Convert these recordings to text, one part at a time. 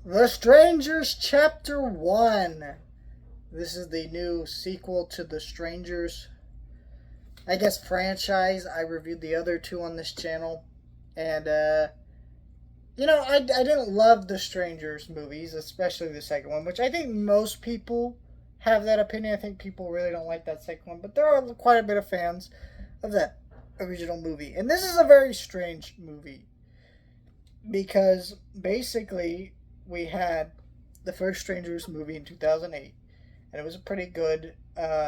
The Strangers Chapter 1. This is the new sequel to The Strangers, I guess, franchise. I reviewed the other two on this channel. And, I didn't love The Strangers movies, especially the second one, which I think most people have that opinion. I think people really don't like that second one, but there are quite a bit of fans of that original movie. And this is a very strange movie because basically we had the first Strangers movie in 2008, and it was a pretty good,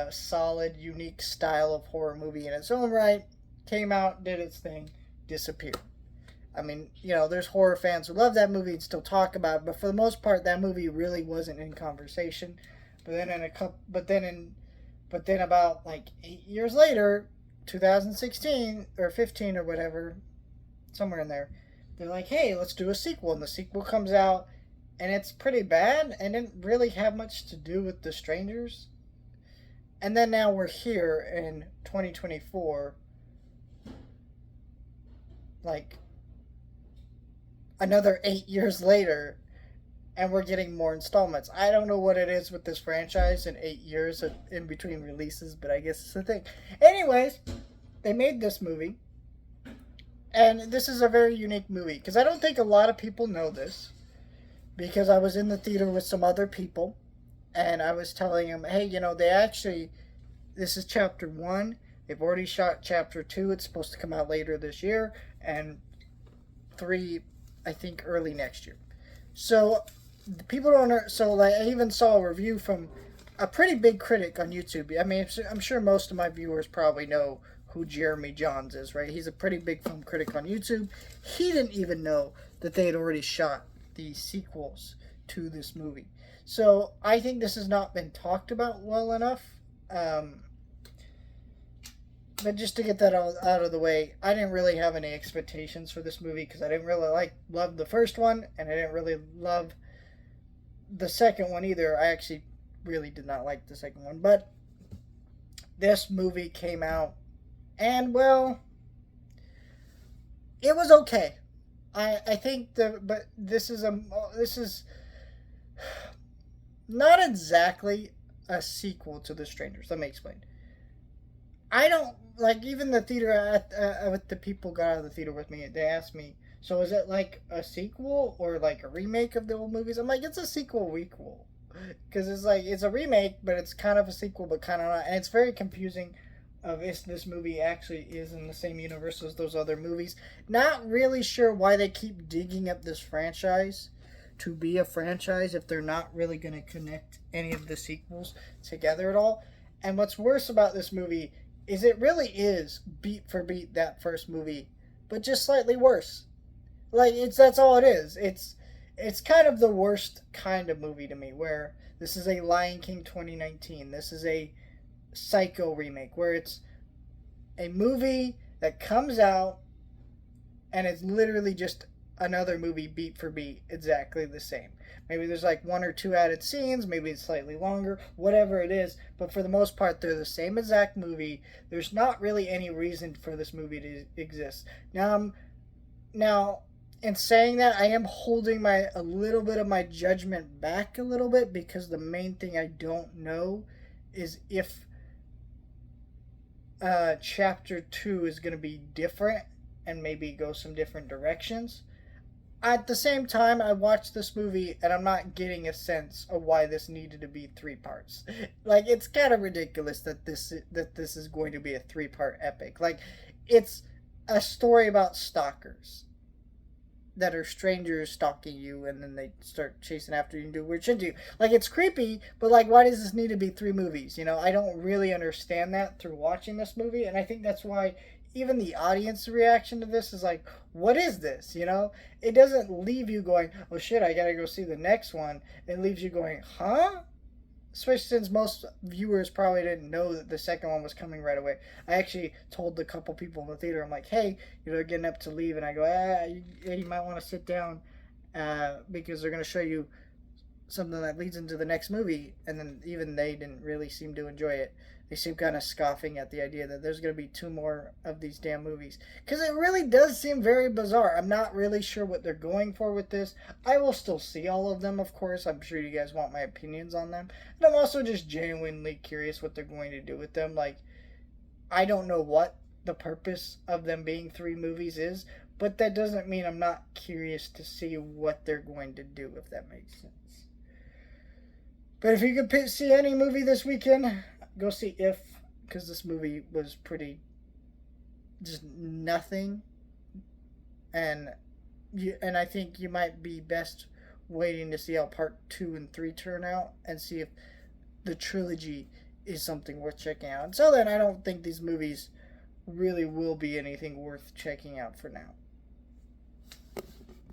solid, unique style of horror movie in its own right. Came out, did its thing, disappeared. I mean, there's horror fans who love that movie and still talk about it, but for the most part, that movie really wasn't in conversation. But then about like 8 years later, 2016 or 15 or whatever, somewhere in there, they're like, hey, let's do a sequel, and the sequel comes out, and it's pretty bad and didn't really have much to do with the Strangers. And then now we're here in 2024, like another 8 years later, and we're getting more installments. I don't know what it is with this franchise in 8 years in between releases, but I guess it's the thing. Anyways, they made this movie, and this is a very unique movie because I don't think a lot of people know this. Because I was in the theater with some other people, and I was telling them, hey, this is chapter 1. They've already shot chapter 2. It's supposed to come out later this year, and 3, I think, early next year. So people don't know. So like, I even saw a review from a pretty big critic on YouTube. I mean, I'm sure most of my viewers probably know who Jeremy Jahns is, right? He's a pretty big film critic on YouTube. He didn't even know that they had already shot the sequels to this movie. So I think this has not been talked about well enough. But just to get that out of the way, I didn't really have any expectations for this movie because I didn't really love the first one, and I didn't really love the second one either. I actually really did not like the second one. But this movie came out, and well, it was okay. I think but this is not exactly a sequel to The Strangers. Let me explain. I don't like even the theater with the people got out of the theater with me. They asked me, so is it like a sequel or like a remake of the old movies? I'm like, it's a sequel because it's a remake, but it's kind of a sequel, but kind of not, and it's very confusing of if this movie actually is in the same universe as those other movies. Not really sure why they keep digging up this franchise to be a franchise if they're not really going to connect any of the sequels together at all. And what's worse about this movie is it really is beat for beat that first movie, but just slightly worse. That's all it is. It's kind of the worst kind of movie to me, where this is a Lion King 2019. This is a Psycho remake, where it's a movie that comes out and it's literally just another movie beat for beat exactly the same. Maybe there's like one or two added scenes, maybe it's slightly longer, whatever it is, but for the most part they're the same exact movie. There's not really any reason for this movie to exist. Now in saying that, I am holding a little bit of my judgment back a little bit, because the main thing I don't know is if chapter 2 is going to be different and maybe go some different directions. At the same time, I watched this movie and I'm not getting a sense of why this needed to be 3 parts. Like, it's kind of ridiculous that this is going to be a 3-part epic. Like, it's a story about stalkers that are strangers stalking you, and then they start chasing after you and do weird shit to you. Like, it's creepy, but like, why does this need to be 3 movies? I don't really understand that through watching this movie, and I think that's why even the audience reaction to this is like, what is this? It doesn't leave you going, oh shit, I gotta go see the next one. It leaves you going, huh? Especially since most viewers probably didn't know that the second one was coming right away. I actually told the couple people in the theater, I'm like, hey, getting up to leave, and I go, you might want to sit down, because they're going to show you something that leads into the next movie. And then even they didn't really seem to enjoy it. they seem kind of scoffing at the idea that there's going to be 2 more of these damn movies. Because it really does seem very bizarre. I'm not really sure what they're going for with this. I will still see all of them, of course. I'm sure you guys want my opinions on them. And I'm also just genuinely curious what they're going to do with them. Like, I don't know what the purpose of them being 3 movies is, but that doesn't mean I'm not curious to see what they're going to do, if that makes sense. But if you could see any movie this weekend, go see If, because this movie was pretty just nothing, and I think you might be best waiting to see how part 2 and 3 turn out and see if the trilogy is something worth checking out. Until then, I don't think these movies really will be anything worth checking out for now.